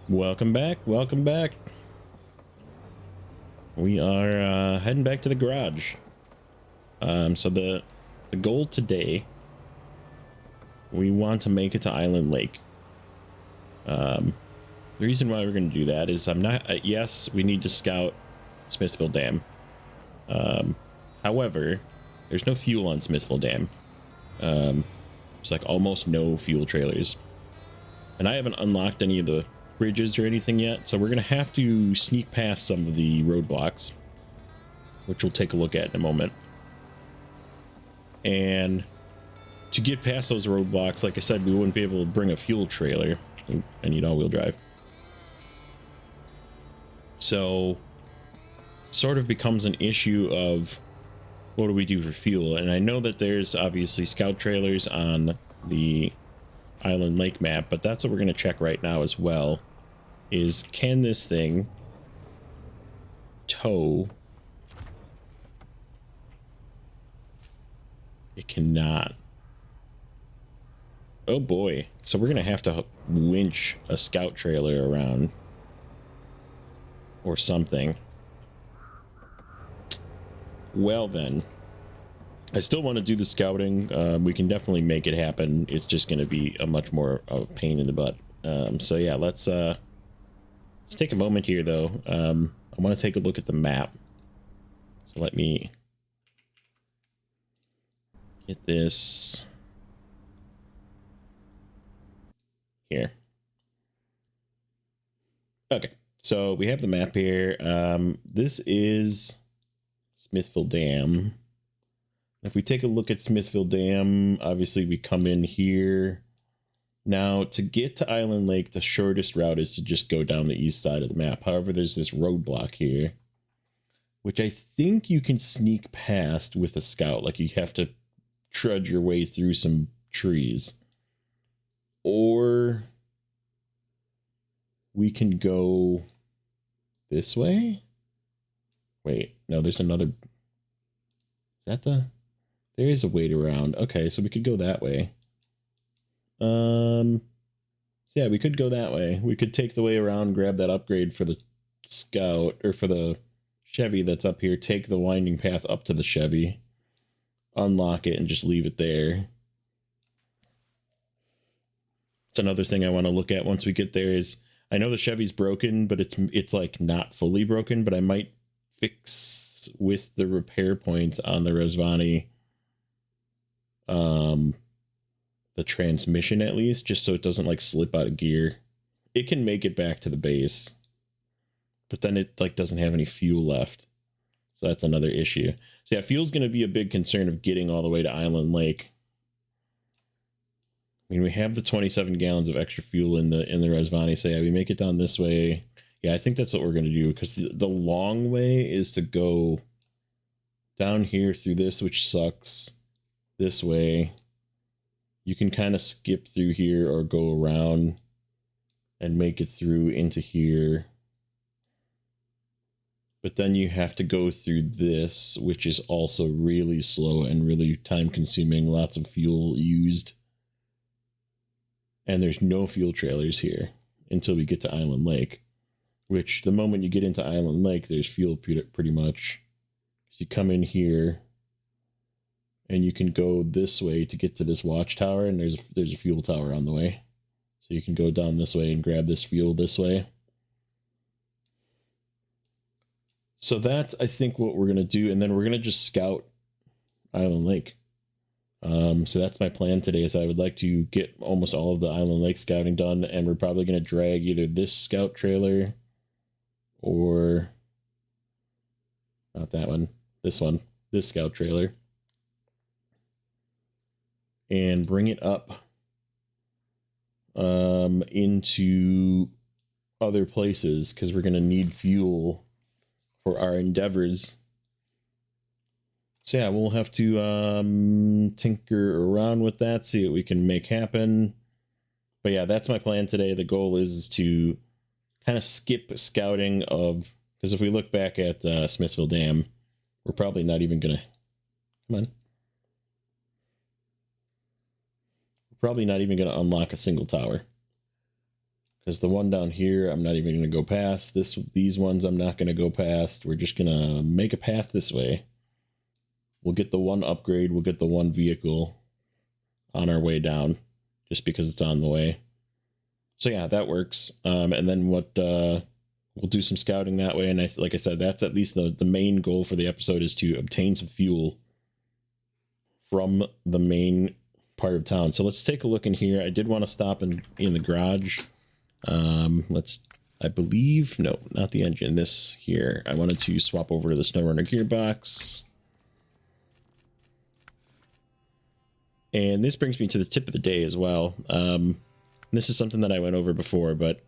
Welcome back. Welcome back. We are heading back to the garage. So the goal today, we want to make it to Island Lake. The reason why we're going to do that is yes, we need to scout Smithville Dam. However, there's no fuel on Smithville Dam. There's like almost no fuel trailers. And I haven't unlocked any of the bridges or anything yet, so we're gonna have to sneak past some of the roadblocks, which we'll take a look at in a moment. And to get past those roadblocks, like I said, we wouldn't be able to bring a fuel trailer. I need all-wheel drive, so sort of becomes an issue of what do we do for fuel. And I know that there's obviously scout trailers on the Island Lake map, but that's what we're going to check right now as well, is can this thing tow? It cannot. Oh boy. So we're going to have to winch a scout trailer around or something. Well then, I still want to do the scouting. We can definitely make it happen. It's just going to be a much more of a pain in the butt. So yeah, let's take a moment here though. I want to take a look at the map. So let me get this here. Okay, so we have the map here. This is Smithville Dam. If we take a look at Smithville Dam, obviously we come in here. Now, to get to Island Lake, the shortest route is to just go down the east side of the map. However, there's this roadblock here, which I think you can sneak past with a scout. Like, you have to trudge your way through some trees. Or we can go this way? Wait, no, there's another... Is that the... There is a way around. Okay, so we could go that way. So yeah, we could go that way. We could take the way around, grab that upgrade for the Scout, or for the Chevy that's up here, take the winding path up to the Chevy, unlock it, and just leave it there. It's another thing I want to look at once we get there is, I know the Chevy's broken, but it's like not fully broken, but I might fix with the repair points on the Rezvani the transmission at least, just so it doesn't like slip out of gear. It can make it back to the base, but then it like doesn't have any fuel left, so that's another issue. So yeah, fuel's going to be a big concern of getting all the way to Island Lake. I mean, we have the 27 gallons of extra fuel in the Rezvani, so yeah, we make it down this way. Yeah, I think that's what we're going to do, because the long way is to go down here through this, which sucks. This way, you can kind of skip through here or go around and make it through into here. But then you have to go through this, which is also really slow and really time consuming, lots of fuel used. And there's no fuel trailers here until we get to Island Lake, which the moment you get into Island Lake, there's fuel pretty much. So you come in here and you can go this way to get to this watchtower, and there's a fuel tower on the way. So you can go down this way and grab this fuel this way. So that's, I think, what we're going to do. And then we're going to just scout Island Lake. So that's my plan today, is I would like to get almost all of the Island Lake scouting done, and we're probably going to drag either this scout trailer or not that one, this scout trailer, and bring it up into other places, because we're going to need fuel for our endeavors. So yeah, we'll have to tinker around with that, see what we can make happen. But yeah, that's my plan today. The goal is to kind of skip scouting of, because if we look back at Smithville Dam, we're probably not even gonna, come on, we're probably not even gonna unlock a single tower, because the one down here I'm not even going to go past. These ones I'm not going to go past. We're just going to make a path this way. We'll get the one upgrade, we'll get the one vehicle on our way down, just because it's on the way. So yeah, that works. And then we'll do some scouting that way. And like I said, that's at least the main goal for the episode, is to obtain some fuel from the main part of town. So let's take a look in here. I did want to stop in the garage. I believe, no, not the engine, this here. I wanted to swap over to the Snowrunner gearbox. And this brings me to the tip of the day as well. This is something that I went over before, but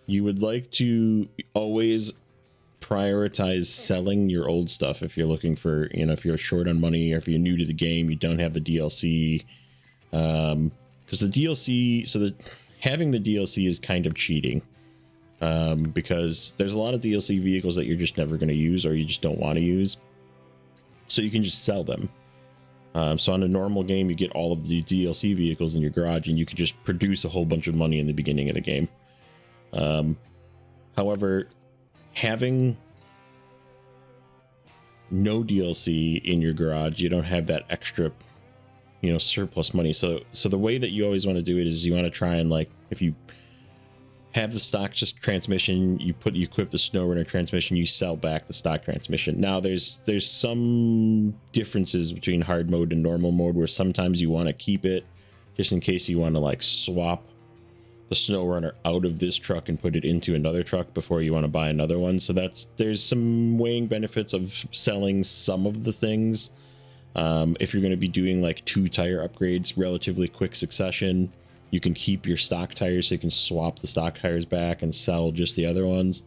you would like to always prioritize selling your old stuff if you're looking for, if you're short on money, or if you're new to the game, you don't have the DLC. Because the DLC, having the DLC is kind of cheating. Because there's a lot of DLC vehicles that you're just never going to use, or you just don't want to use. So you can just sell them. So on a normal game, you get all of the DLC vehicles in your garage, and you can just produce a whole bunch of money in the beginning of the game. However, having no DLC in your garage, you don't have that extra, surplus money. So the way that you always want to do it is you want to try and, like, if you have the stock just transmission, you equip the Snowrunner transmission, you sell back the stock transmission. Now there's some differences between hard mode and normal mode, where sometimes you want to keep it just in case you want to, like, swap the Snowrunner out of this truck and put it into another truck before you want to buy another one. So there's some weighing benefits of selling some of the things. If you're going to be doing like 2 tire upgrades relatively quick succession, you can keep your stock tires, so you can swap the stock tires back and sell just the other ones.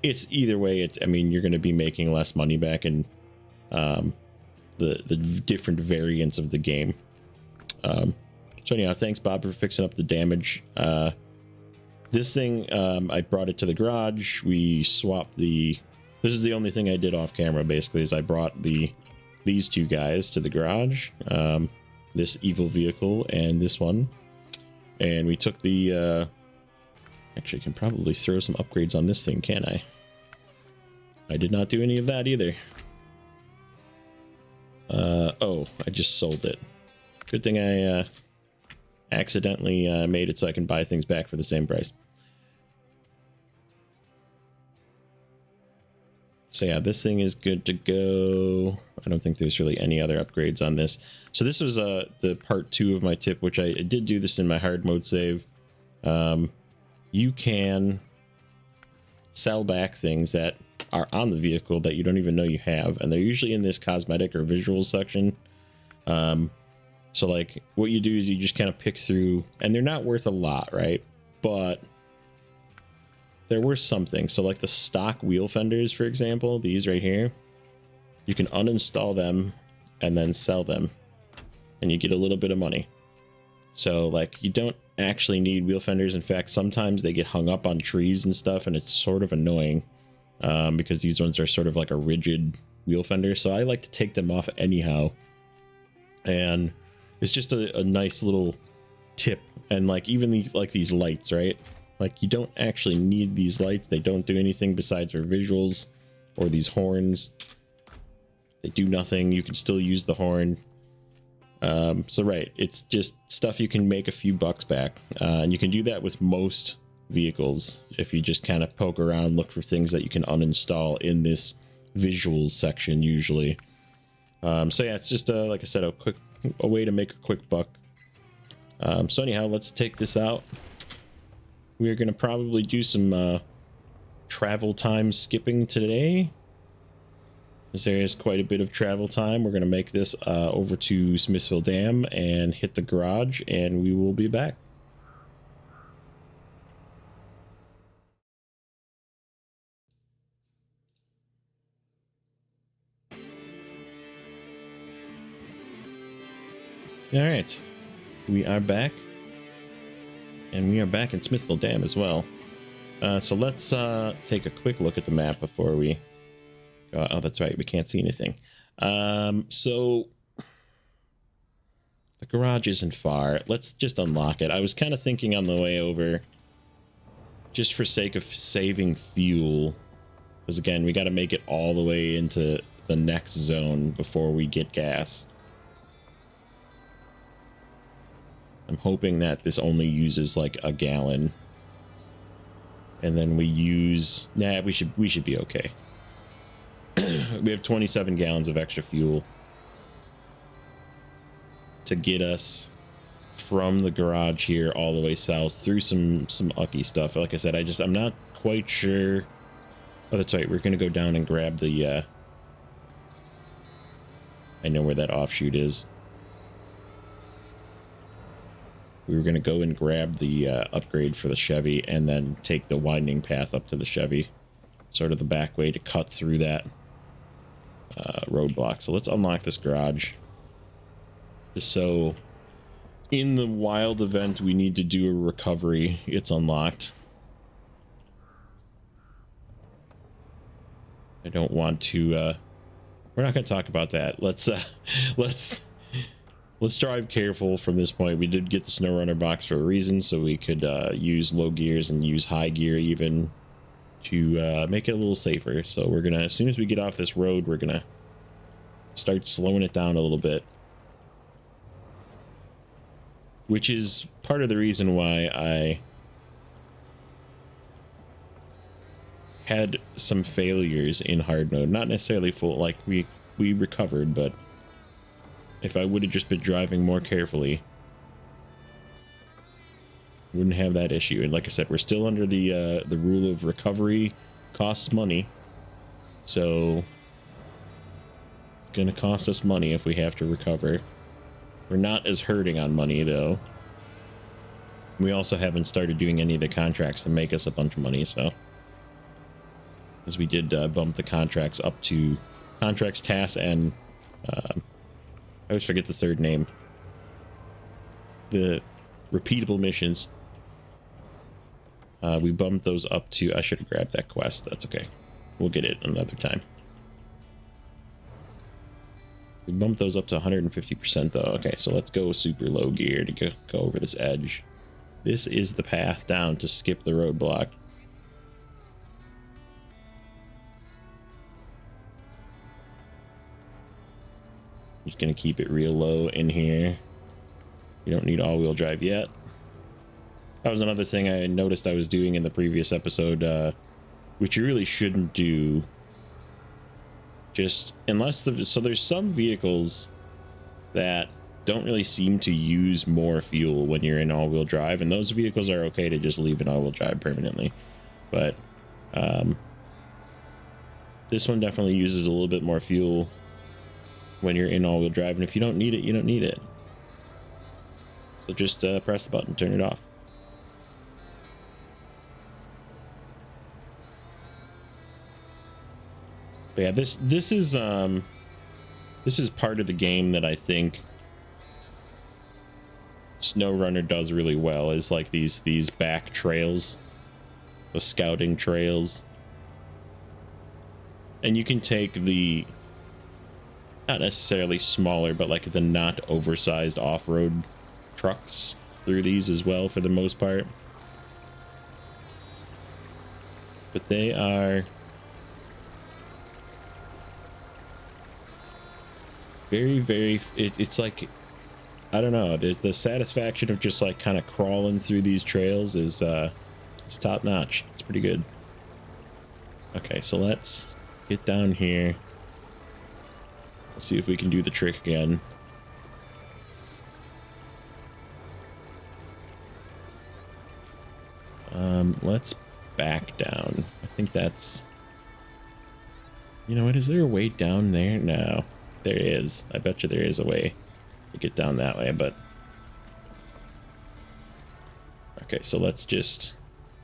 It's either way, you're going to be making less money back in the different variants of the game. So anyhow, thanks Bob for fixing up the damage. This thing, I brought it to the garage. We swapped this is the only thing I did off camera, basically, is I brought these 2 guys to the garage. This evil vehicle and this one, and we took the actually, I can probably throw some upgrades on this thing, can't I? I did not do any of that either. Oh, I just sold it. Good thing I accidentally made it so I can buy things back for the same price. So yeah, this thing is good to go. I don't think there's really any other upgrades on this. So this was the part 2 of my tip, which I did do this in my hard mode save. You can sell back things that are on the vehicle that you don't even know you have, and they're usually in this cosmetic or visual section. So like what you do is you just kind of pick through, and they're not worth a lot, right? But they're worth something. So like the stock wheel fenders, for example, these right here, you can uninstall them and then sell them, and you get a little bit of money. So like you don't actually need wheel fenders. In fact, sometimes they get hung up on trees and stuff, and it's sort of annoying because these ones are sort of like a rigid wheel fender. So I like to take them off anyhow, and it's just a nice little tip. And like even these lights, right? Like you don't actually need these lights. They don't do anything besides for visuals. Or these horns, they do nothing. You can still use the horn. So right, it's just stuff you can make a few bucks back, and you can do that with most vehicles if you just kind of poke around, look for things that you can uninstall in this visuals section usually. So yeah, it's just like I said, a way to make a quick buck. So anyhow, let's take this out. We're gonna probably do some travel time skipping today, as there is quite a bit of travel time. We're gonna make this over to Smithville Dam and hit the garage, and we will be back. All right, we are back, and we are back in Smithville Dam as well. So let's take a quick look at the map before we go. Oh, that's right, we can't see anything. So The garage isn't far. Let's just unlock it. I was kind of thinking on the way over, just for sake of saving fuel, because again, we got to make it all the way into the next zone before we get gas. I'm hoping that this only uses like a gallon, and then we use, nah, we should be okay. We have 27 gallons of extra fuel to get us from the garage here all the way south through some ucky stuff. Like I said, I'm not quite sure. Oh, that's right. We're gonna go down and grab the I know where that offshoot is. We were gonna go and grab the upgrade for the Chevy and then take the winding path up to the Chevy, sort of the back way to cut through that roadblock. So let's unlock this garage, just so in the wild event we need to do a recovery, it's unlocked. I don't want to we're not going to talk about that. Let's drive careful from this point. We did get the Snowrunner box for a reason, so we could use low gears and use high gear even to make it a little safer. So we're gonna, as soon as we get off this road, we're gonna start slowing it down a little bit, which is part of the reason why I had some failures in hard mode. Not necessarily full, like we recovered, but if I would have just been driving more carefully, wouldn't have that issue. And like I said, we're still under the rule of recovery costs money, so it's gonna cost us money if we have to recover. We're not as hurting on money though. We also haven't started doing any of the contracts to make us a bunch of money, so as we did bump the contracts up to contracts, tasks, and I always forget the third name, the repeatable missions. We bumped those up to, I should have grabbed that quest. That's okay, we'll get it another time. We bumped those up to 150% though. Okay, so let's go super low gear to go over this edge. This is the path down to skip the roadblock. Just gonna keep it real low in here. You don't need all-wheel drive yet. That was another thing I noticed I was doing in the previous episode, which you really shouldn't do. Just unless so there's some vehicles that don't really seem to use more fuel when you're in all-wheel drive, and those vehicles are okay to just leave in all-wheel drive permanently. But this one definitely uses a little bit more fuel when you're in all-wheel drive, and if you don't need it, you don't need it. So just press the button, turn it off. But yeah, this is part of the game that I think Snowrunner does really well, is like these back trails, the scouting trails. And you can take the, not necessarily smaller, but like the not oversized off-road trucks through these as well for the most part. But they are very it's like, I don't know, the satisfaction of just like kind of crawling through these trails is it's top notch. It's pretty good. Okay, so let's get down here. Let's see if we can do the trick again. Let's back down. I think that's, you know what, is there a way down there? No, there is. I bet you there is a way to get down that way, but okay, so let's just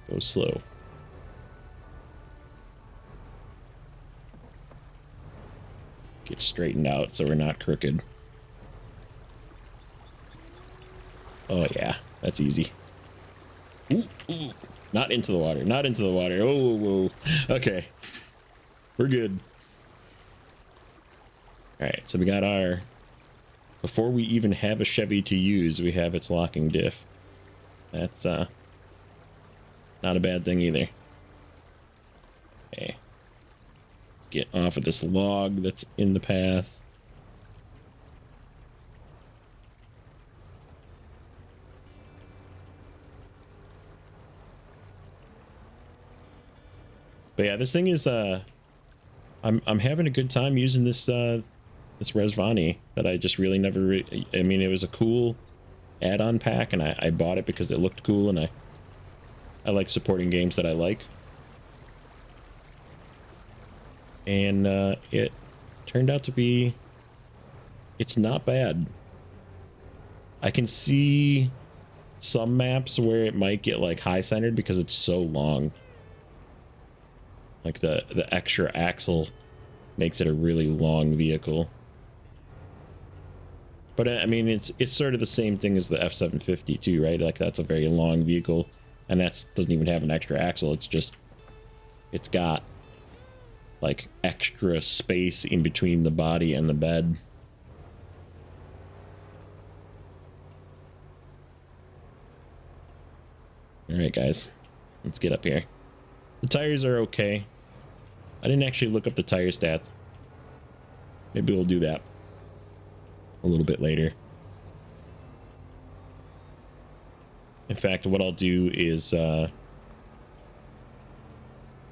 go slow. Get straightened out so we're not crooked. Oh yeah, that's easy. Ooh, ooh. Not into the water, not into the water. Oh, whoa. Okay, we're good. All right, so we got our Before we even have a Chevy to use, we have its locking diff. That's not a bad thing either. Okay. Let's get off of this log that's in the path. But yeah, this thing is I'm having a good time using this this Rezvani that I just really never I mean, it was a cool add-on pack, and I bought it because it looked cool, and I like supporting games that I like. And it turned out to be, it's not bad. I can see some maps where it might get like high centered because it's so long. Like the extra axle makes it a really long vehicle. But I mean, it's sort of the same thing as the F-750 too, right? Like that's a very long vehicle, and that doesn't even have an extra axle. It's just, it's got like extra space in between the body and the bed. All right, guys, let's get up here. The tires are okay. I didn't actually look up the tire stats. Maybe we'll do that a little bit later. In fact, what I'll do is in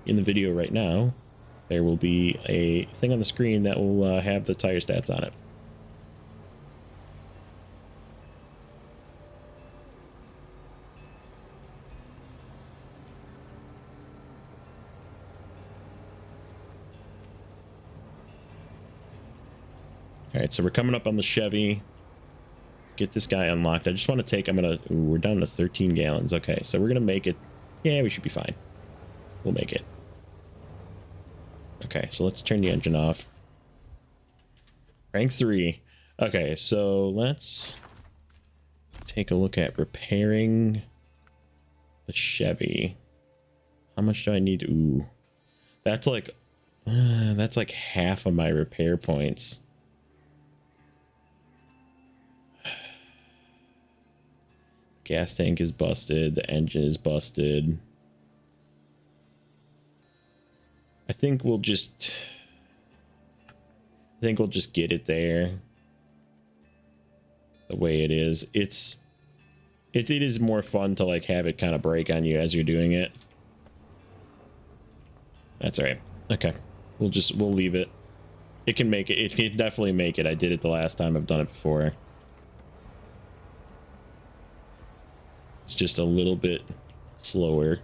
the video right now, there will be a thing on the screen that will have the tire stats on it. All right, so we're coming up on the Chevy. Let's get this guy unlocked. I just want to take, we're down to 13 gallons. Okay, so we're going to make it. Yeah, we should be fine. We'll make it. Okay, so let's turn the engine off. Rank 3. Okay, so let's take a look at repairing the Chevy. How much do I need? Ooh, that's like half of my repair points. Gas tank is busted. The engine is busted. I think we'll just get it there the way it is. It is more fun to like have it kind of break on you as you're doing it. That's all right. Okay, we'll leave it. It can make it. It can definitely make it. I did it the last time. I've done it before. It's just a little bit slower.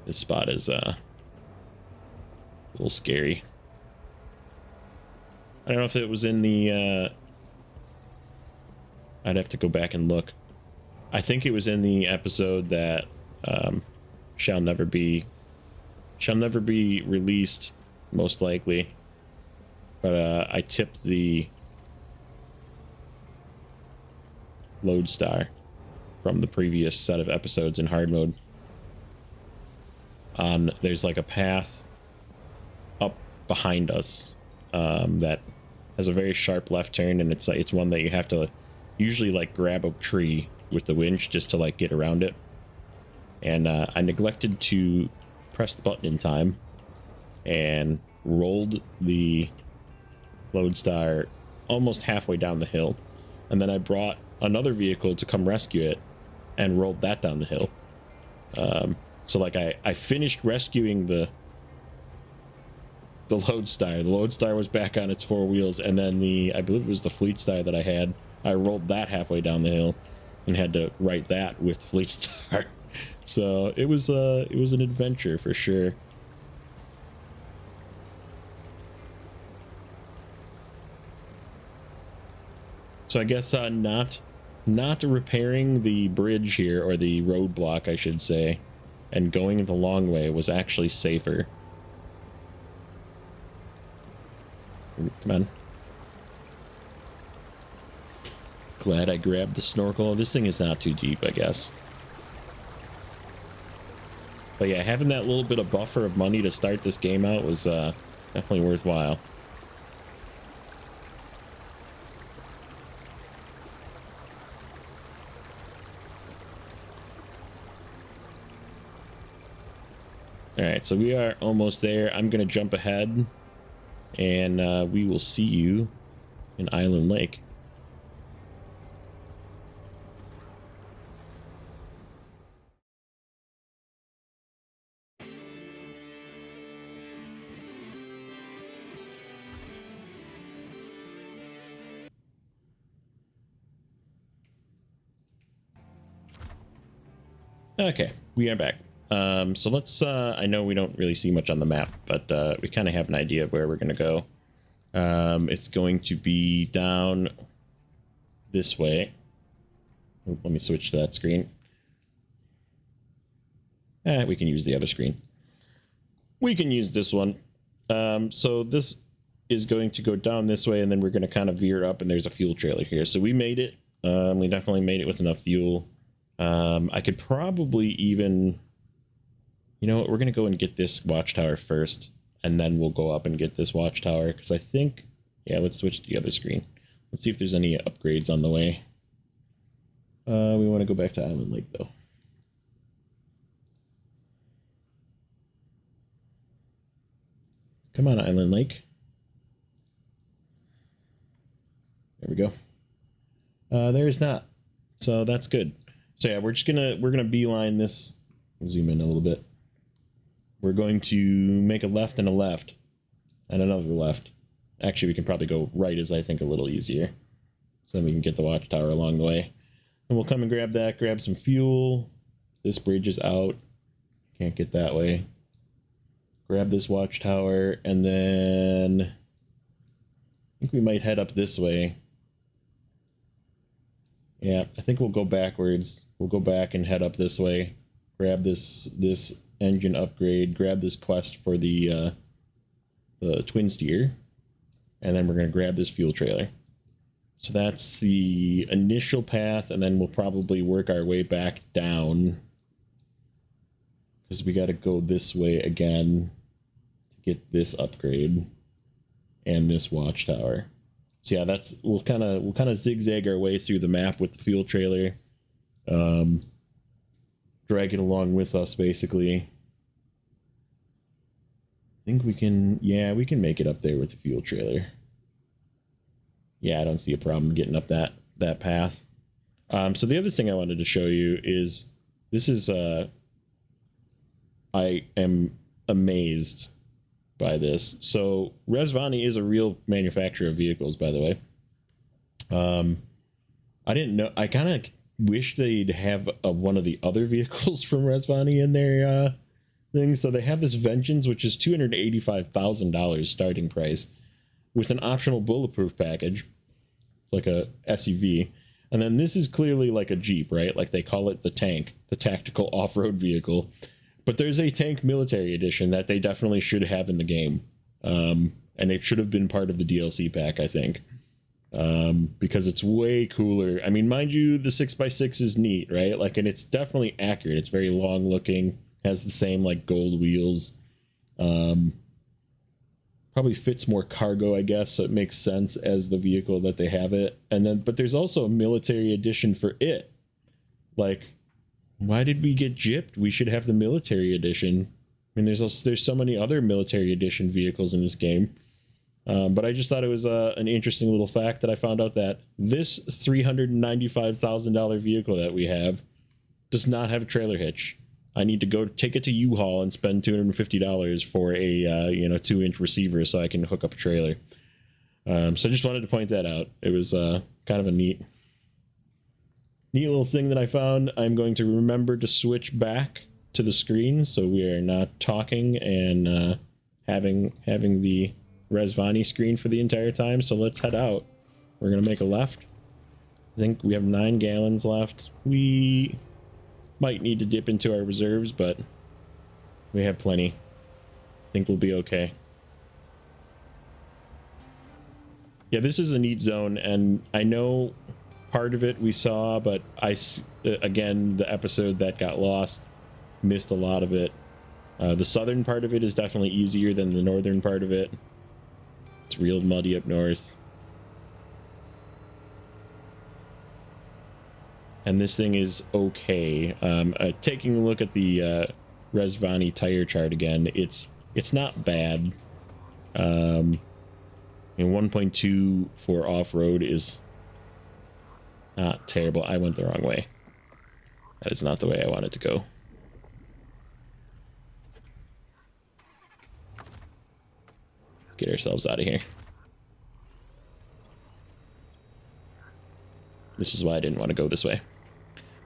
This spot is a little scary. I don't know if it was in the I'd have to go back and look. I think it was in the episode that shall never be released, most likely. But I tipped the Lodestar from the previous set of episodes in hard mode. There's like a path up behind us that has a very sharp left turn, and it's one that you have to usually like grab a tree with the winch just to like get around it. And I neglected to press the button in time and rolled the Lodestar almost halfway down the hill, and then I brought another vehicle to come rescue it and rolled that down the hill. So like I finished rescuing the Lodestar. The Lodestar was back on its four wheels, and then I believe it was the Fleet Star that I rolled that halfway down the hill and had to right that with the Fleet Star. So it was an adventure for sure. So I guess not repairing the bridge here, or the roadblock I should say, and going the long way was actually safer. Come on. Glad I grabbed the snorkel. This thing is not too deep, I guess. But yeah, having that little bit of buffer of money to start this game out was definitely worthwhile. All right, so we are almost there. I'm gonna jump ahead, and we will see you in Island Lake. Okay, we are back. So let's, I know we don't really see much on the map, but we kind of have an idea of where we're going to go. It's going to be down this way. Let me switch to that screen. We can use the other screen. We can use this one. So this is going to go down this way, and then we're going to kind of veer up, and there's a fuel trailer here. So we made it. We definitely made it with enough fuel. I could probably even, you know what, we're going to go and get this watchtower first, and then we'll go up and get this watchtower, because I think, yeah, let's switch to the other screen. Let's see if there's any upgrades on the way. We want to go back to Island Lake, though. Come on, Island Lake. There we go. There is not. So that's good. So yeah, we're gonna beeline this. Zoom in a little bit. We're going to make a left and another left. Actually, we can probably go right, as I think a little easier. So then we can get the watchtower along the way. And we'll come and grab that, grab some fuel. This bridge is out. Can't get that way. Grab this watchtower, and then I think we might head up this way. Yeah, I think we'll go backwards. We'll go back and head up this way. Grab this engine upgrade. Grab this quest for the twin steer, and then we're gonna grab this fuel trailer. So that's the initial path, and then we'll probably work our way back down, because we got to go this way again to get this upgrade and this watchtower. So yeah, that's we'll kind of zigzag our way through the map with the fuel trailer, drag it along with us basically. I think we can, yeah, we can make it up there with the fuel trailer. Yeah, I don't see a problem getting up that path. So the other thing I wanted to show you is this is I am amazed by this. So Rezvani is a real manufacturer of vehicles, by the way. I didn't know. I kind of wish they'd have one of the other vehicles from Rezvani in their thing. So they have this Vengeance, which is $285,000 starting price, with an optional bulletproof package. It's like a SUV. And then this is clearly like a Jeep, right? Like they call it the tank, the tactical off-road vehicle. But there's a tank military edition that they definitely should have in the game. And it should have been part of the DLC pack, I think. Because it's way cooler. I mean, mind you, the 6x6 is neat, right? Like, and it's definitely accurate. It's very long looking, has the same like gold wheels. Probably fits more cargo, I guess, so it makes sense as the vehicle that they have it. And then, but there's also a military edition for it. Like, why did we get gypped? We should have the military edition. I mean, there's so many other military edition vehicles in this game. But I just thought it was an interesting little fact that I found out that this $395,000 vehicle that we have does not have a trailer hitch. I need to go take it to U-Haul and spend $250 for a 2-inch receiver so I can hook up a trailer. So I just wanted to point that out. It was kind of a neat little thing that I found. I'm going to remember to switch back to the screen so we are not talking and having the Rezvani screen for the entire time. So let's head out. We're gonna make a left. I think we have 9 gallons left. We might need to dip into our reserves, but we have plenty. I think we'll be okay. Yeah, this is a neat zone, and I know part of it we saw, but again, the episode that got lost missed a lot of it. The southern part of it is definitely easier than the northern part of it. It's real muddy up north. And this thing is okay. Taking a look at the Rezvani tire chart again. It's not bad. And 1.2 for off-road is not terrible. I went the wrong way. That is not the way I wanted to go. Let's get ourselves out of here. This is why I didn't want to go this way.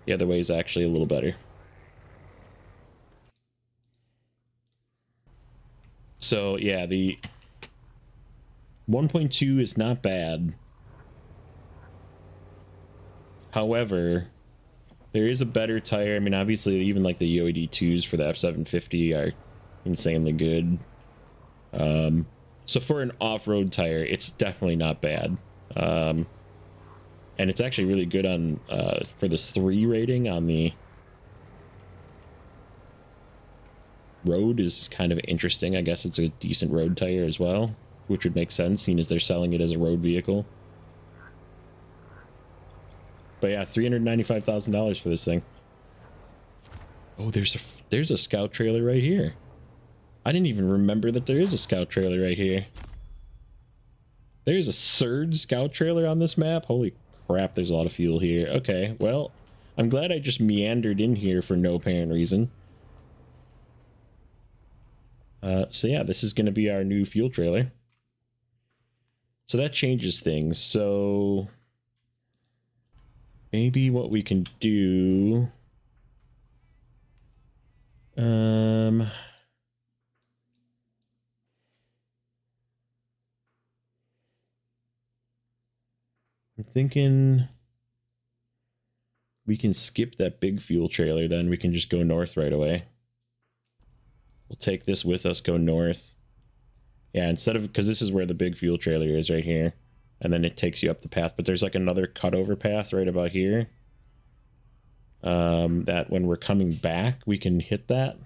The other way is actually a little better. So, yeah, the 1.2 is not bad. However, there is a better tire. I mean, obviously, even like the UAD2s for the F750 are insanely good. So for an off-road tire, it's definitely not bad. And it's actually really good on for the 3 rating on the road is kind of interesting. I guess it's a decent road tire as well, which would make sense, seeing as they're selling it as a road vehicle. But yeah, $395,000 for this thing. Oh, there's a scout trailer right here. I didn't even remember that there is a scout trailer right here. There's a third scout trailer on this map. Holy crap, there's a lot of fuel here. Okay, well, I'm glad I just meandered in here for no apparent reason. So yeah, this is going to be our new fuel trailer. So that changes things. So maybe what we can do... I'm thinking we can skip that big fuel trailer, then we can just go north right away. We'll take this with us, go north. Yeah, instead of, because this is where the big fuel trailer is right here. And then it takes you up the path, but there's like another cutover path right about here. That when we're coming back, we can hit that.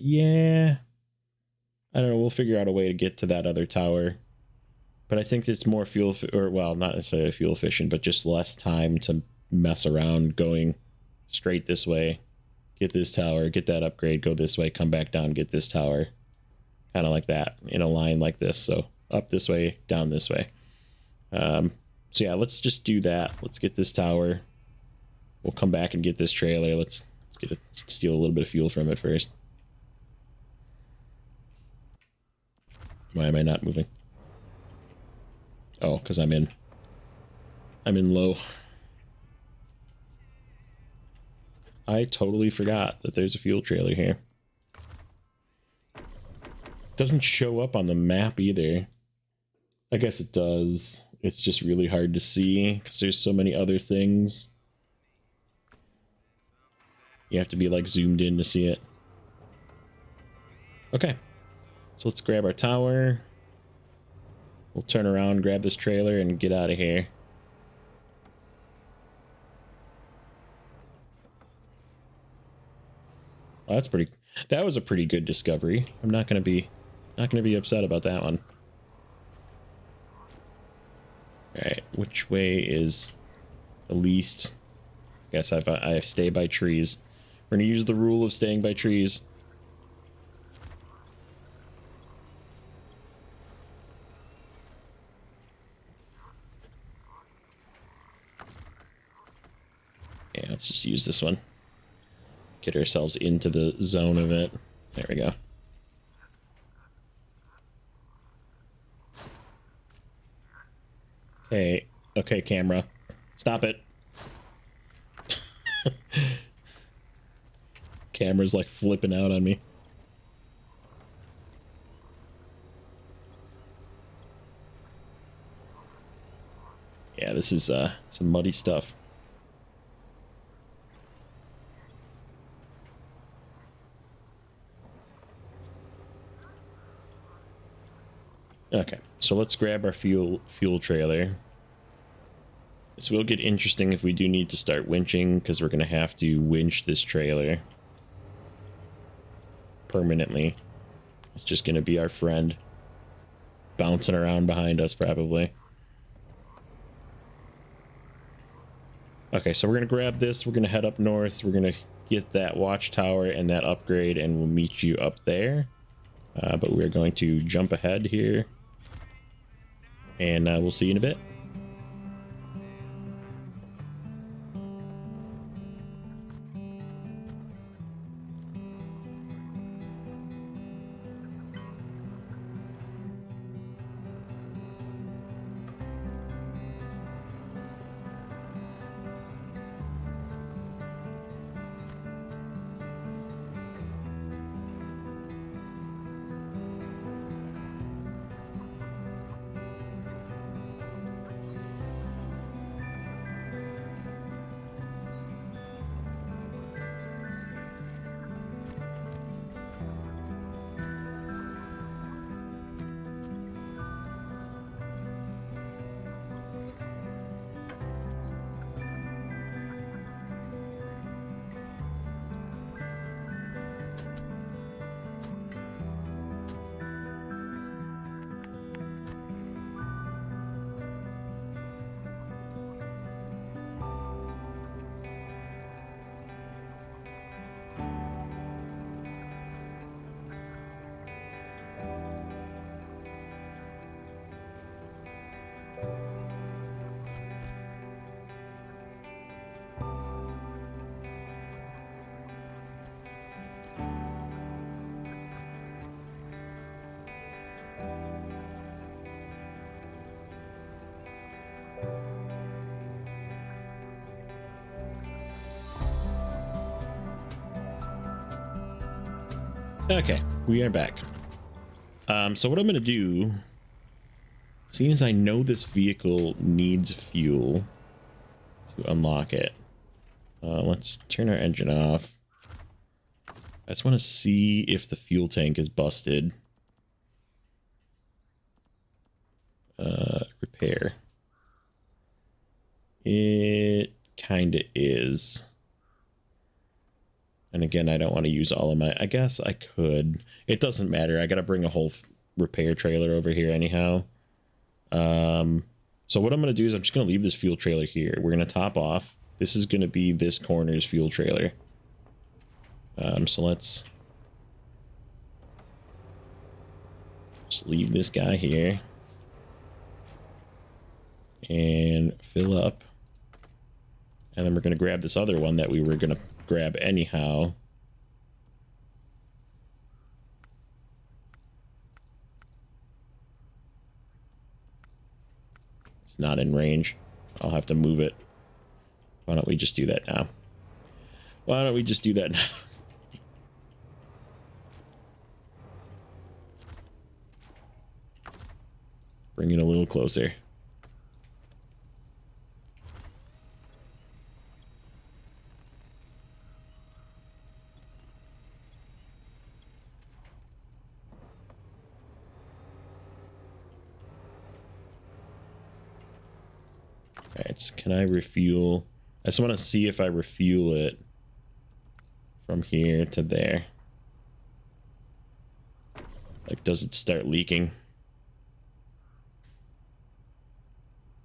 Yeah. I don't know, we'll figure out a way to get to that other tower. But I think it's more fuel, or well, not necessarily fuel efficient, but just less time to mess around going straight this way. Get this tower, get that upgrade, go this way, come back down, get this tower. Kind of like that, in a line like this. So up this way, down this way. So yeah, let's just do that. Let's get this tower. We'll come back and get this trailer. Let's steal a little bit of fuel from it first. Why am I not moving? Oh, because I'm in low. I totally forgot that there's a fuel trailer here. Doesn't show up on the map either. I guess it does. It's just really hard to see because there's so many other things. You have to be like zoomed in to see it. Okay. So let's grab our tower. We'll turn around, grab this trailer, and get out of here. Oh, that's pretty. That was a pretty good discovery. I'm not gonna be upset about that one. All right, which way is the least? I guess I stay by trees. We're gonna use the rule of staying by trees. Yeah, let's just use this one. Get ourselves into the zone of it. There we go. Okay, okay, camera. Stop it. Camera's like flipping out on me. Yeah, this is some muddy stuff. Okay, so let's grab our fuel trailer. This will get interesting if we do need to start winching, because we're going to have to winch this trailer permanently. It's just going to be our friend bouncing around behind us, probably. Okay, so we're gonna grab this. We're gonna head up north. We're gonna get that watchtower and that upgrade, and we'll meet you up there. But we're going to jump ahead here, and we'll see you in a bit. Okay, we are back. So what I'm gonna do, seeing as I know this vehicle needs fuel to unlock it, let's turn our engine off. I just want to see if the fuel tank is busted. Repair. It kind of is. And again, I don't want to use all of my... I guess I could. It doesn't matter. I got to bring a whole repair trailer over here anyhow. So what I'm going to do is I'm just going to leave this fuel trailer here. We're going to top off. This is going to be this corner's fuel trailer. So let's just leave this guy here. And fill up. And then we're going to grab this other one that we were going to grab anyhow. It's not in range. I'll have to move it. Why don't we just do that now? Why don't we just do that now? Bring it a little closer. Alright, so can I refuel? I just want to see if I refuel it from here to there. Like, does it start leaking?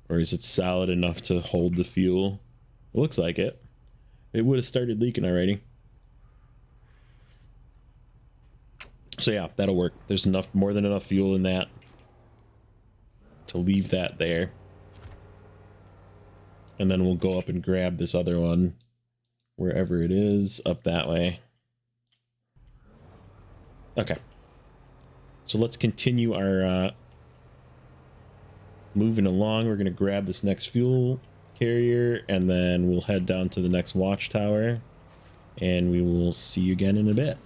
Or is it solid enough to hold the fuel? It looks like it. It would have started leaking already. So yeah, that'll work. There's enough, more than enough fuel in that to leave that there. And then we'll go up and grab this other one, wherever it is, up that way. Okay. So let's continue our moving along. We're going to grab this next fuel carrier, and then we'll head down to the next watchtower, and we will see you again in a bit.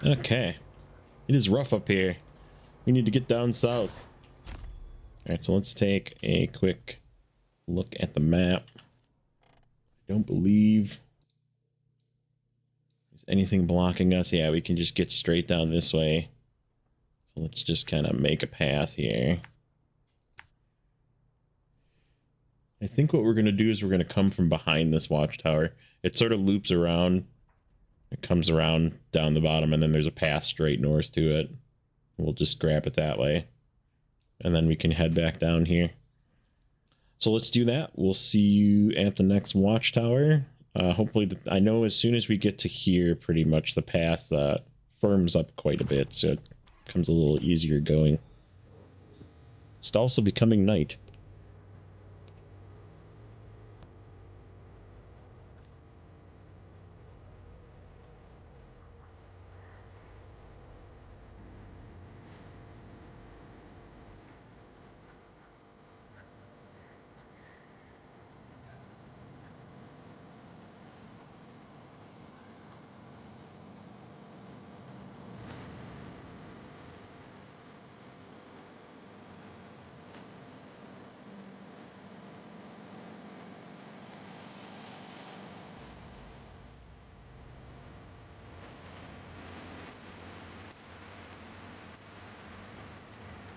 Okay. It is rough up here. We need to get down south. Alright, so let's take a quick look at the map. I don't believe there's anything blocking us. Yeah, we can just get straight down this way. So let's just kind of make a path here. I think what we're going to do is we're going to come from behind this watchtower. It sort of loops around. It comes around down the bottom, and then there's a path straight north to it. We'll just grab it that way. And then we can head back down here. So let's do that. We'll see you at the next watchtower. Hopefully, I know as soon as we get to here, pretty much the path firms up quite a bit, so it becomes a little easier going. It's also becoming night.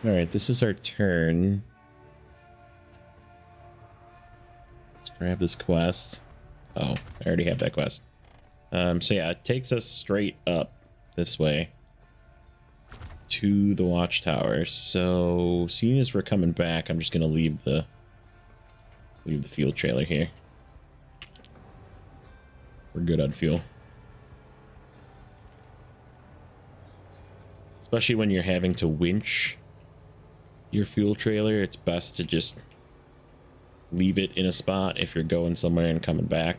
Alright, this is our turn. Let's grab this quest. Oh, I already have that quest. So yeah, it takes us straight up this way to the watchtower. So seeing as we're coming back, I'm just gonna leave the fuel trailer here. We're good on fuel. Especially when you're having to winch your fuel trailer, it's best to just leave it in a spot if you're going somewhere and coming back.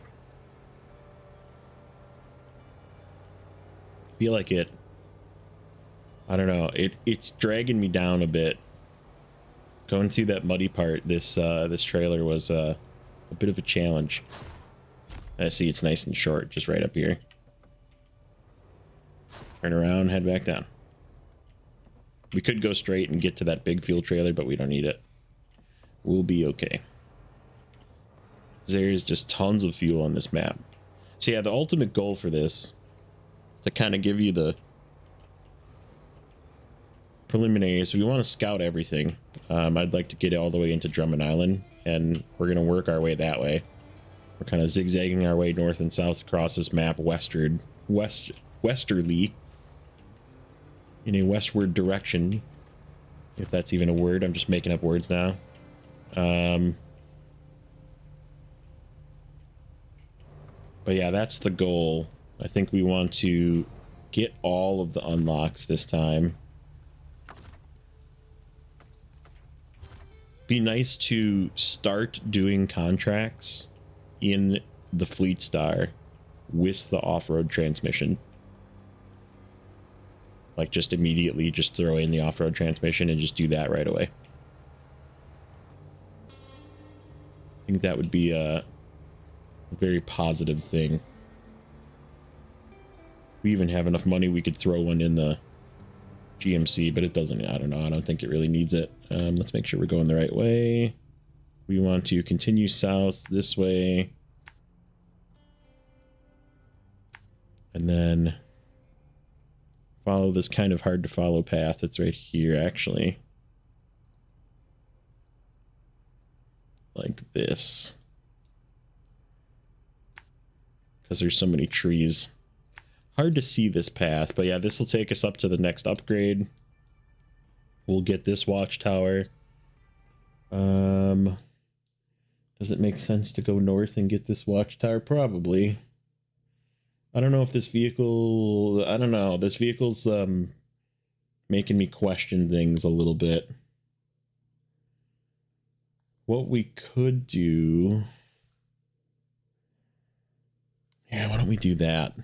I feel like it, I don't know, it's dragging me down a bit. Going through that muddy part, this trailer was a bit of a challenge. I see it's nice and short, just right up here. Turn around, head back down. We could go straight and get to that big fuel trailer, but we don't need it. We'll be okay. There's just tons of fuel on this map. So yeah, the ultimate goal for this, to kind of give you the preliminaries, we want to scout everything. I'd like to get all the way into Drummond Island, and we're going to work our way that way. We're kind of zigzagging our way north and south across this map, westerly, in a westward direction, if that's even a word. I'm just making up words now. But yeah, that's the goal. I think we want to get all of the unlocks this time. Be nice to start doing contracts in the Fleet Star with the off-road transmission. Like, just immediately just throw in the off-road transmission and just do that right away. I think that would be a very positive thing. We even have enough money, we could throw one in the GMC, but it doesn't, I don't know, I don't think it really needs it. Let's make sure we're going the right way. We want to continue south this way. And then follow this kind of hard to follow path that's right here, actually. Like this. Because there's so many trees. Hard to see this path, but yeah, this will take us up to the next upgrade. We'll get this watchtower. Does it make sense to go north and get this watchtower? Probably. I don't know if this vehicle... I don't know. This vehicle's making me question things a little bit. What we could do... Yeah, why don't we do that?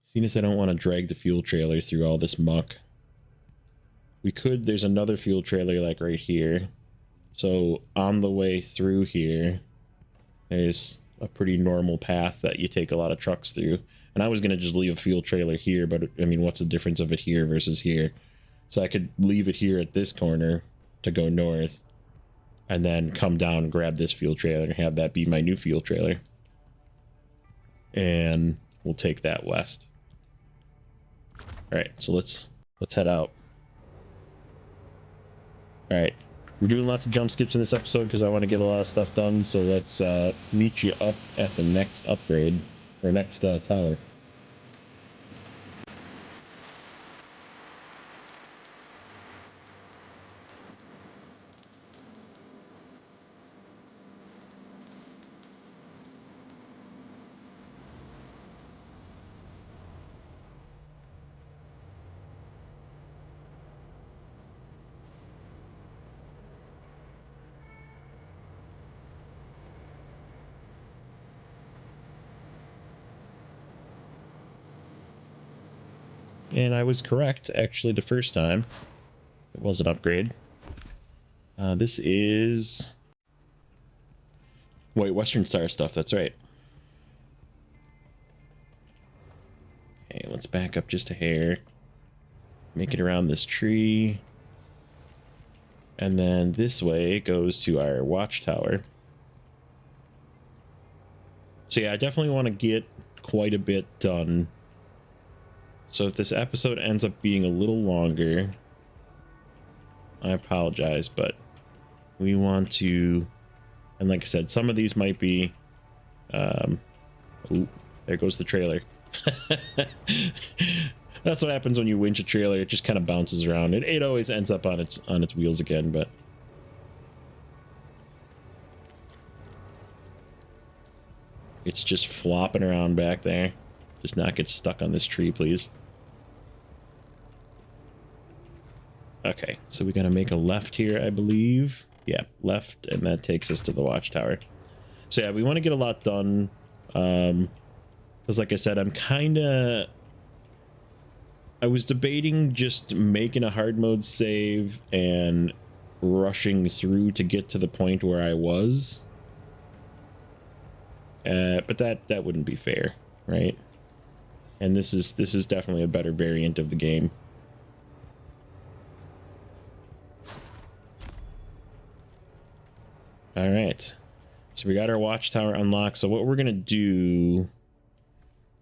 Seeing as I don't want to drag the fuel trailer through all this muck. We could... There's another fuel trailer like right here. So on the way through here, there's a pretty normal path that you take a lot of trucks through. And I was going to just leave a fuel trailer here, but I mean, what's the difference of it here versus here? So I could leave it here at this corner to go north, and then come down and grab this fuel trailer and have that be my new fuel trailer. And we'll take that west. All right, so let's head out. All right, we're doing lots of jump skips in this episode because I want to get a lot of stuff done. So let's meet you up at the next upgrade, or next tower. And I was correct, actually, the first time. It was an upgrade. This is... Wait, Western Star stuff, that's right. Okay, let's back up just a hair. Make it around this tree. And then this way goes to our watchtower. So yeah, I definitely want to get quite a bit done. So if this episode ends up being a little longer, I apologize, but we want to, and like I said, some of these might be, ooh, there goes the trailer. That's what happens when you winch a trailer. It just kind of bounces around. It always ends up on its wheels again, but it's just flopping around back there. Just not get stuck on this tree, please. Okay, so we gotta make a left here, I believe. Yeah, left, and that takes us to the watchtower. So yeah, we want to get a lot done. Because like I said, I was debating just making a hard mode save and rushing through to get to the point where I was. But that wouldn't be fair, right? And this is definitely a better variant of the game. All right, so we got our watchtower unlocked. So what we're gonna do,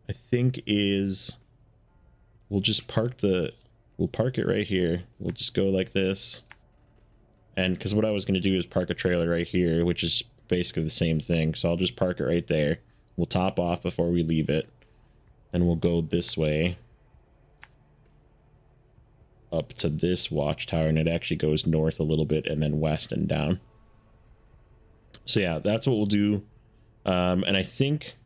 I think, is we'll just park it right here. We'll just go like this, and because what I was gonna do is park a trailer right here, which is basically the same thing. So I'll just park it right there. We'll top off before we leave it, and we'll go this way up to this watchtower, and it actually goes north a little bit and then west and down. So yeah, that's what we'll do. And I think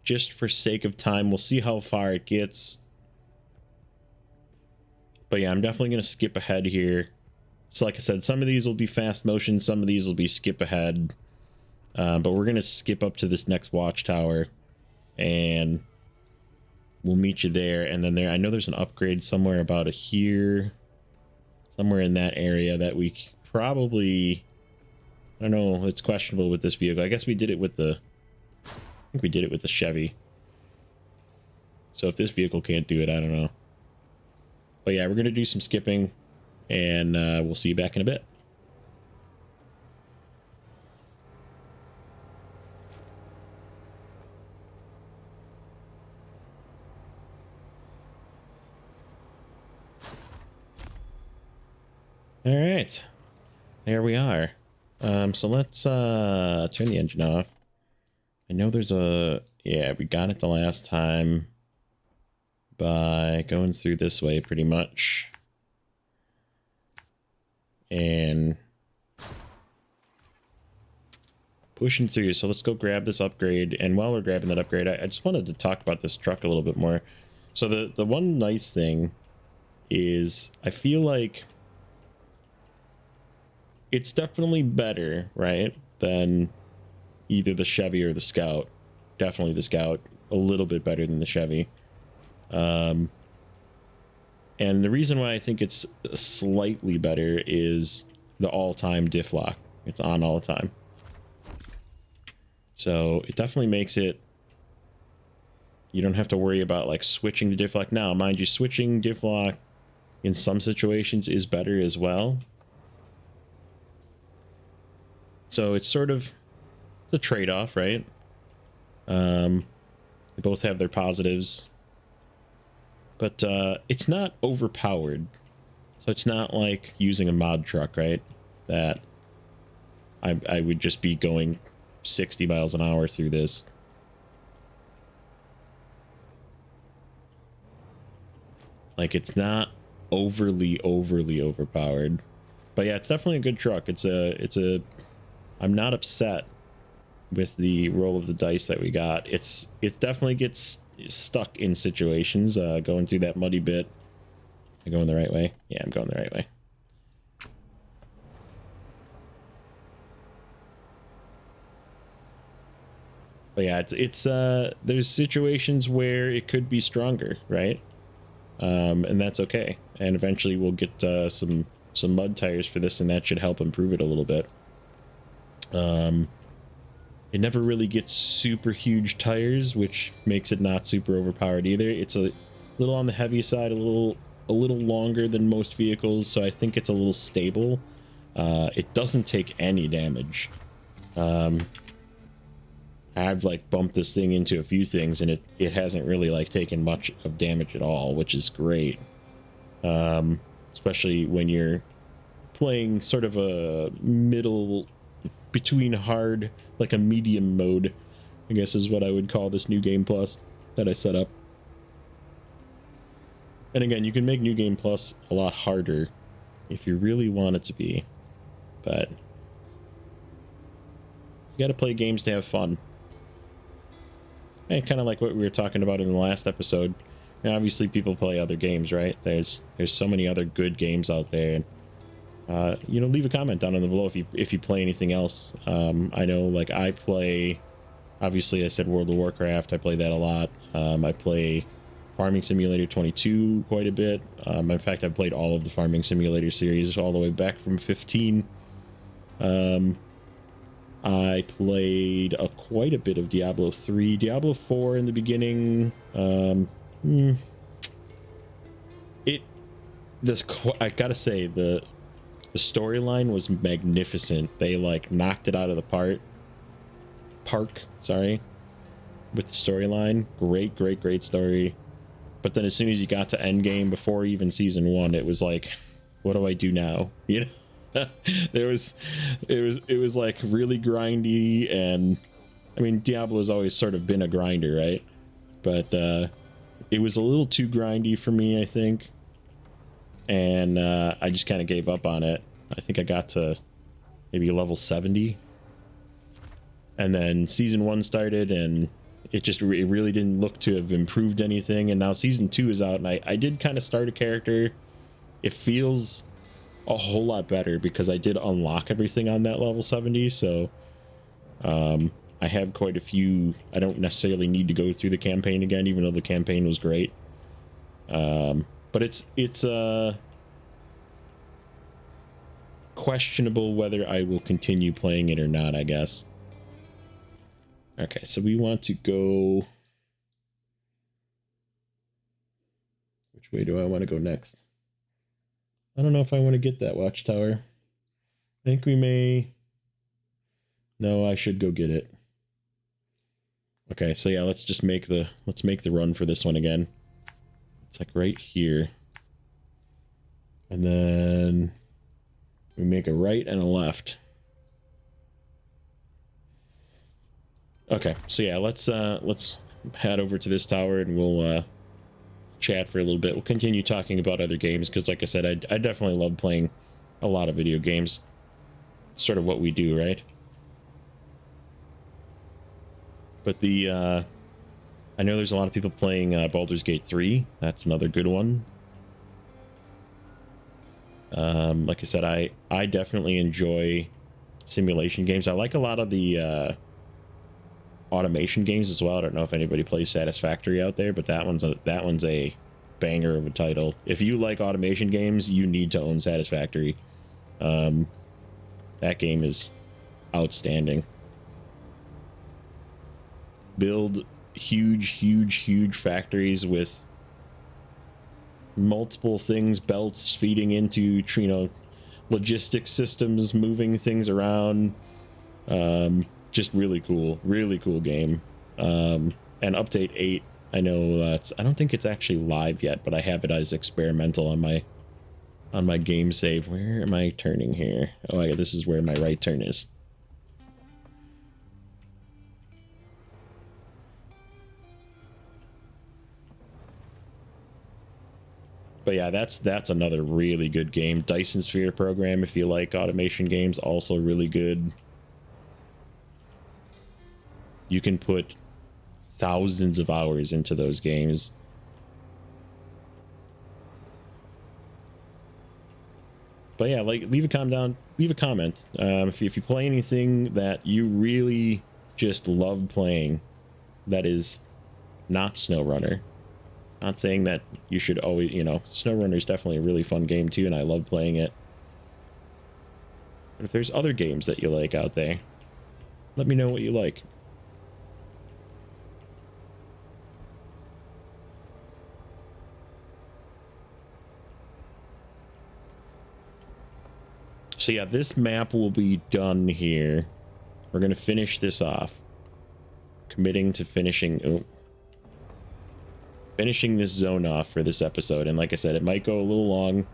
just for sake of time, we'll see how far it gets. But yeah, I'm definitely going to skip ahead here. So like I said, some of these will be fast motion, some of these will be skip ahead. But we're going to skip up to this next watchtower, and we'll meet you there. And then there, I know there's an upgrade somewhere about here, somewhere in that area that we probably... I don't know, it's questionable with this vehicle. I guess we did it with the... I think we did it with the Chevy. So if this vehicle can't do it, I don't know. But yeah, we're going to do some skipping, and we'll see you back in a bit. All right. There we are. So let's turn the engine off. I know there's a... Yeah, we got it the last time by going through this way pretty much. And pushing through. So let's go grab this upgrade. And while we're grabbing that upgrade, I just wanted to talk about this truck a little bit more. So the one nice thing is I feel like it's definitely better, right, than either the Chevy or the Scout. Definitely the Scout, a little bit better than the Chevy. And the reason why I think it's slightly better is the all-time diff lock. It's on all the time. So it definitely makes it You don't have to worry about like switching the diff lock. Now, mind you, switching diff lock in some situations is better as well. So it's sort of the trade-off, right? They both have their positives, but it's not overpowered. So it's not like using a mod truck, right? That I would just be going 60 miles an hour through this. Like, it's not overly overpowered. But yeah, it's definitely a good truck. I'm not upset with the roll of the dice that we got. It definitely gets stuck in situations, going through that muddy bit. Am I going the right way? Yeah, I'm going the right way. But yeah, it's there's situations where it could be stronger, right? And that's okay. And eventually we'll get some mud tires for this, and that should help improve it a little bit. It never really gets super huge tires, which makes it not super overpowered either. It's a little on the heavy side, a little longer than most vehicles, so I think it's a little stable. It doesn't take any damage. I've like bumped this thing into a few things, and it hasn't really like taken much of damage at all, which is great. Especially when you're playing sort of a middle between hard, like a medium mode, I guess is what I would call this New Game Plus that I set up. And again, you can make New Game Plus a lot harder if you really want it to be, but you gotta play games to have fun. And kind of like what we were talking about in the last episode. And obviously people play other games, right? There's so many other good games out there. And you know, leave a comment down in the below if you play anything else. I know, like, I play, obviously I said World of Warcraft, I play that a lot. I play Farming Simulator 22 quite a bit. In fact, I've played all of the Farming Simulator series all the way back from 15. I played quite a bit of Diablo 3, Diablo 4 in the beginning. I gotta say, the storyline was magnificent. They like knocked it out of the park, sorry, with the storyline. Great story. But then as soon as you got to endgame, before even season 1, it was like, what do I do now? You know, it was like really grindy. And I mean, Diablo's always sort of been a grinder, right? But it was a little too grindy for me, I think. And I just kind of gave up on it. I think I got to maybe level 70. And then season 1 started, and it really didn't look to have improved anything. And now season 2 is out, and I did kind of start a character. It feels a whole lot better because I did unlock everything on that level 70. So I have quite a few. I don't necessarily need to go through the campaign again, even though the campaign was great. But it's questionable whether I will continue playing it or not, I guess. Okay, so we want to go... Which way do I want to go next? I don't know if I want to get that watchtower. I think we may... No, I should go get it. Okay, so yeah, let's just make the run for this one again. It's like right here. And then we make a right and a left. Okay, so yeah, let's head over to this tower, and we'll chat for a little bit. We'll continue talking about other games, because like I said, I definitely love playing a lot of video games. Sort of what we do, right? But I know there's a lot of people playing Baldur's Gate 3. That's another good one. Like I said, I definitely enjoy simulation games. I like a lot of the automation games as well. I don't know if anybody plays Satisfactory out there, but that one's a banger of a title. If you like automation games, you need to own Satisfactory. That game is outstanding. Build huge factories with multiple things, belts feeding into, you know, logistics systems, moving things around. Just really cool game. And update 8, I know I don't think it's actually live yet, but I have it as experimental on my game save. Where am I turning here? Oh yeah, this is where my right turn is. But yeah, that's another really good game. Dyson Sphere program, if you like automation games, also really good. You can put thousands of hours into those games. But yeah, like, leave a comment. If you play anything that you really just love playing, that is not SnowRunner. Not saying that you should always, you know, SnowRunner is definitely a really fun game too, and I love playing it. But if there's other games that you like out there, let me know what you like. So yeah, this map will be done here. We're going to finish this off. Committing to finishing this zone off for this episode. And like I said, it might go a little long.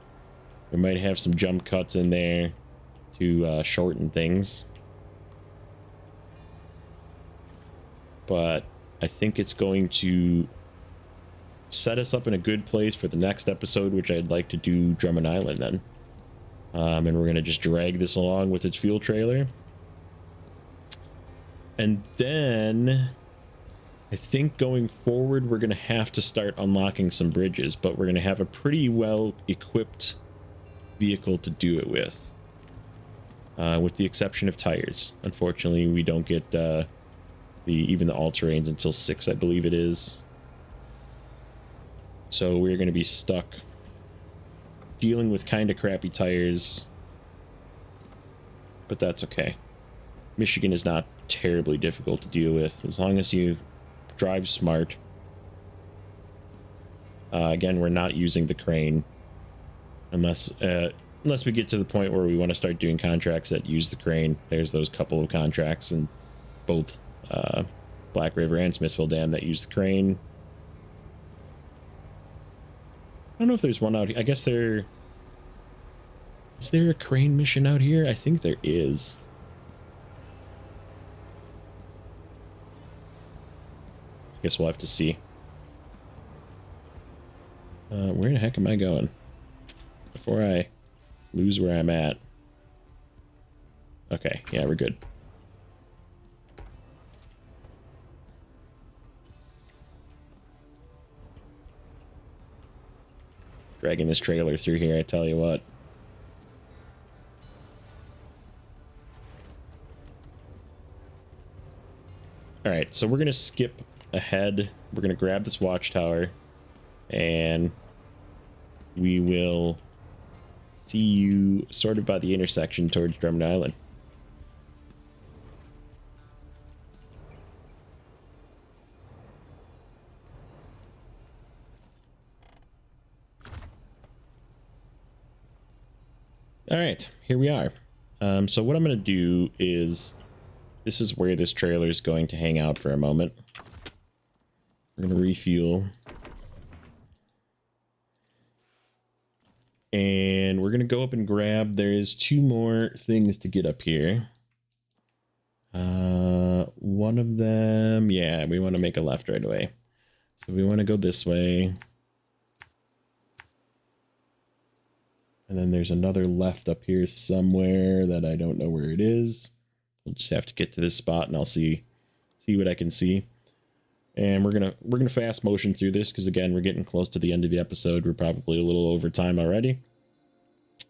We might have some jump cuts in there to shorten things. But I think it's going to set us up in a good place for the next episode, which I'd like to do Drummond Island then. And we're going to just drag this along with its fuel trailer. And then I think going forward, we're going to have to start unlocking some bridges, but we're going to have a pretty well equipped vehicle to do it with the exception of tires. Unfortunately, we don't get even the all-terrains until 6, I believe it is. So we're going to be stuck dealing with kind of crappy tires, but that's okay. Michigan is not terribly difficult to deal with as long as you drive smart. Again, we're not using the crane unless we get to the point where we want to start doing contracts that use the crane. There's those couple of contracts in both Black River and Smithville Dam that use the crane. I don't know if there's one out here. I guess is there a crane mission out here? I think there is. I guess we'll have to see. Where the heck am I going? Before I lose where I'm at. Okay, yeah, we're good. Dragging this trailer through here, I tell you what. Alright, so we're going to skip ahead. We're going to grab this watchtower, and we will see you sort of by the intersection towards Drummond Island. All right, here we are. So what I'm going to do is, this is where this trailer is going to hang out for a moment. We're going to refuel. And we're going to go up and grab, there is 2 more things to get up here. One of them, yeah, we want to make a left right away. So we want to go this way. And then there's another left up here somewhere that I don't know where it is. We'll just have to get to this spot and I'll see what I can see. And we're gonna fast motion through this because again, we're getting close to the end of the episode. We're probably a little over time already.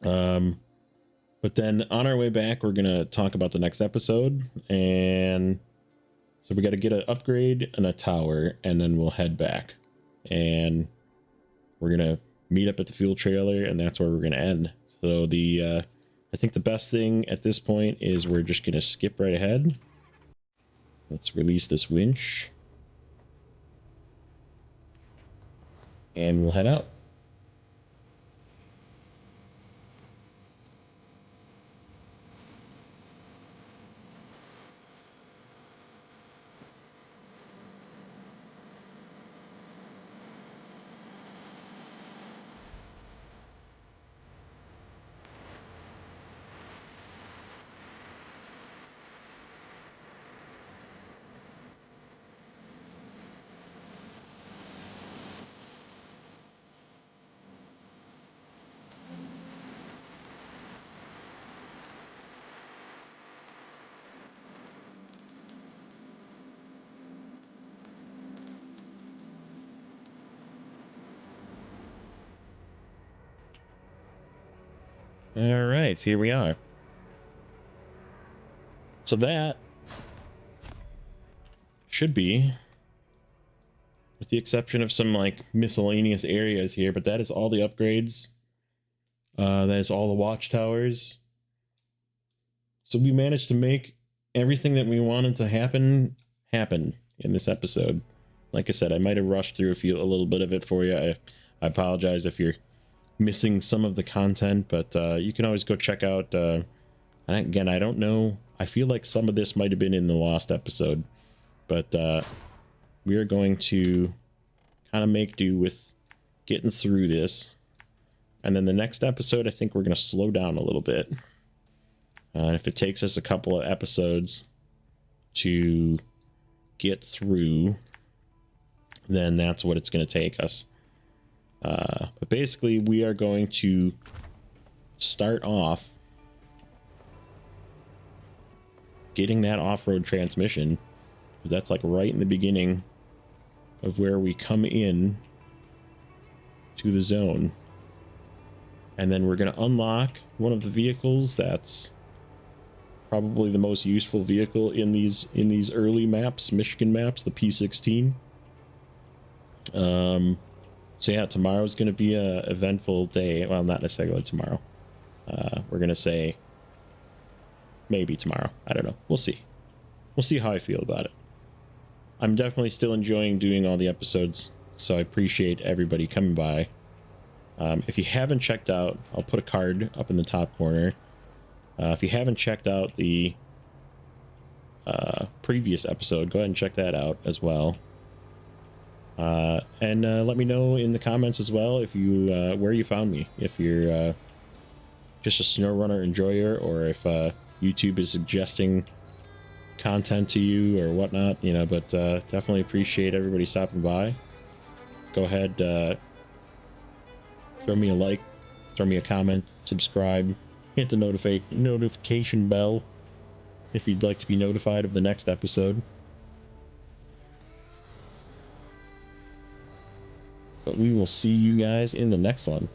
But then on our way back, we're gonna talk about the next episode. And so we got to get an upgrade and a tower, and then we'll head back. And we're gonna meet up at the fuel trailer, and that's where we're gonna end. So I think the best thing at this point is we're just gonna skip right ahead. Let's release this winch. and we'll head out. All right, here we are. So that should be, with the exception of some like miscellaneous areas here, but that is all the upgrades. That is all the watchtowers. So we managed to make everything that we wanted to happen in this episode. Like I said, I might have rushed through a little bit of it for you. I apologize if you're missing some of the content, but you can always go check out. And again, I don't know. I feel like some of this might have been in the lost episode, but we are going to kind of make do with getting through this. And then the next episode, I think we're going to slow down a little bit. If it takes us a couple of episodes to get through, then that's what it's going to take us. But basically, we are going to start off getting that off-road transmission. That's like right in the beginning of where we come in to the zone. And then we're going to unlock one of the vehicles that's probably the most useful vehicle in these early maps, Michigan maps, the P16. So yeah, tomorrow's going to be a eventful day. Well, not necessarily tomorrow. We're going to say maybe tomorrow. I don't know. We'll see. We'll see how I feel about it. I'm definitely still enjoying doing all the episodes, so I appreciate everybody coming by. If you haven't checked out, I'll put a card up in the top corner. If you haven't checked out the previous episode, go ahead and check that out as well. And let me know in the comments as well if you where you found me. If you're just a Snowrunner enjoyer, or if YouTube is suggesting content to you or whatnot, you know. But definitely appreciate everybody stopping by. Go ahead, throw me a like, throw me a comment, subscribe, hit the notification bell if you'd like to be notified of the next episode. But we will see you guys in the next one.